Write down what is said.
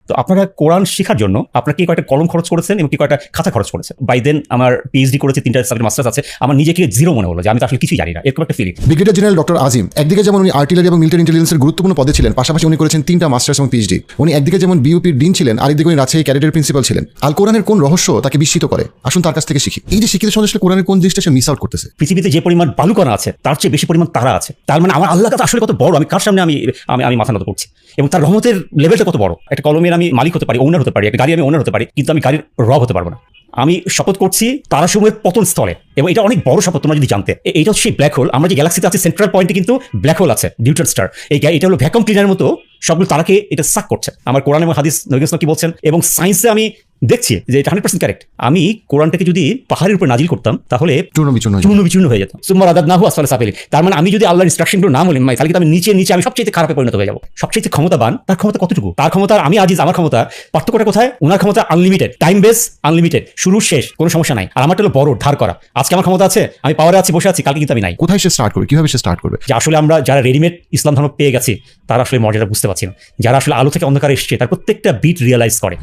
তো আপনারা কোরআন শেখার জন্য আপনারা কি কয়টা কলম খরচ করেছেন এবং কি কয়টা খাতা খরচ করেছেন? বাই দেন আমার পিএইচডি করেছে, 3টা সাবজেক্ট মাস্টার্স আছে, আমার নিজেকে জিরো মনে হলো যে আমি তো আসলে কিছুই জানি না, এরকম একটা ফিলিং। ব্রিগেডিয়ার জেনারেল ডক্টর আজিম একদিকে যেমন উনি আর্টিলারি এবং মিলিটারি ইন্টেলিজেন্সের গুরুত্বপূর্ণ পদে ছিলেন, পাশাপাশি উনি করেছেন 3টা মাস্টার্স এবং পিএইচডি। উনি একদিকে যেমন বিইউপির ডিন ছিলেন, আরেকদিকে উনি রাজশাহী ক্যাডেটের প্রিন্সিপাল ছিলেন। আল কোরআনের কোন রহস্য তাকে বিস্মিত করে, আসুন তার কাছ থেকে শিখি। এই যে শিক্ষিত সমাজ আসলে কোরআনের কোন জিনিসটা সে মিস আউট করতেছে? পৃথিবীতে যে পরিমাণ বালুকণা আছে তার চেয়ে বেশি পরিমাণ তারা আছে। তার মানে আমার আল্লাহ কাছে আসলে কত বড়, আমি কার সামনে আমি মাথা নত করছি, এবং তার রহমতের লেভেলটা কত বড়। একটা কলমের আমি মালিক হতে পারি, ওনার হতে পারি, একটা গাড়ি আমি ওনার হতে পারি, কিন্তু আমি গাড়ির রব হতে পারবো না। আমি শপথ করছি তারাসমূহের পতন স্থলে, এবং এটা অনেক বড় শপথ তোমরা যদি জানতে। এটা হচ্ছে সেই ব্ল্যাক হোল। আমরা যে গ্যালাক্সিতে আছে সেন্ট্রাল পয়েন্টে কিন্তু ব্ল্যাক হোল আছে, নিউট্রন স্টার। এটা হলো ভ্যাকুয়াম ক্লিনারের মতো সবগুলো তারাকে এটা সাক করছে। আমার কোরআন এবং হাদিস নবী সাল্লাল্লাহু আলাইহি ওয়াসাল্লাম কি বলছেন, এবং সায়েন্সে আমি দেখছি যে এটা 100% কারেক্ট। আমি কোরআনটাকে যদি পাহাড়ের উপর নাজিল করতাম তাহলে চূর্ণ বিচূর্ণ হয়ে যেত। সুম্মা রাদাদনাহু আসফালা সাফিলিন। তার মানে আমি যদি আল্লাহর ইনস্ট্রাকশনগুলো না মানি, তাহলে কিন্তু আমি নিচে আমি সবচেয়ে খারাপে পরিণত হয়ে যাবো। সবচেয়ে ক্ষমতাবান, তার ক্ষমতা কতটুকু? তার ক্ষমতা আমি আজিজ, আমার ক্ষমতা, পার্থক্যটা কোথায়? ওনার ক্ষমতা আনলিমিটেড, টাইম বেস আনলিমিটেড, শুরু শেষ কোনো সমস্যা নাই। আর আমারটা হলো বড় ধার করা। আজকে আমার ক্ষমতা আছে, আমি পাওয়ারে আছি, বসে আছি, কালকে কিন্তু আমি নাই। কোথায় সে স্টার্ট করবে, কিভাবে সে স্টার্ট করবে? যে আসলে আমরা যারা রেডিমেড ইসলাম ধর্ম পেয়ে গেছি তারা আসলে মর্যাদা বুঝতে পারছি না। যারা আসলে আলো থেকে অন্ধকারে এসছে তার প্রত্যেকটা বিট রিয়েলাইজ করে।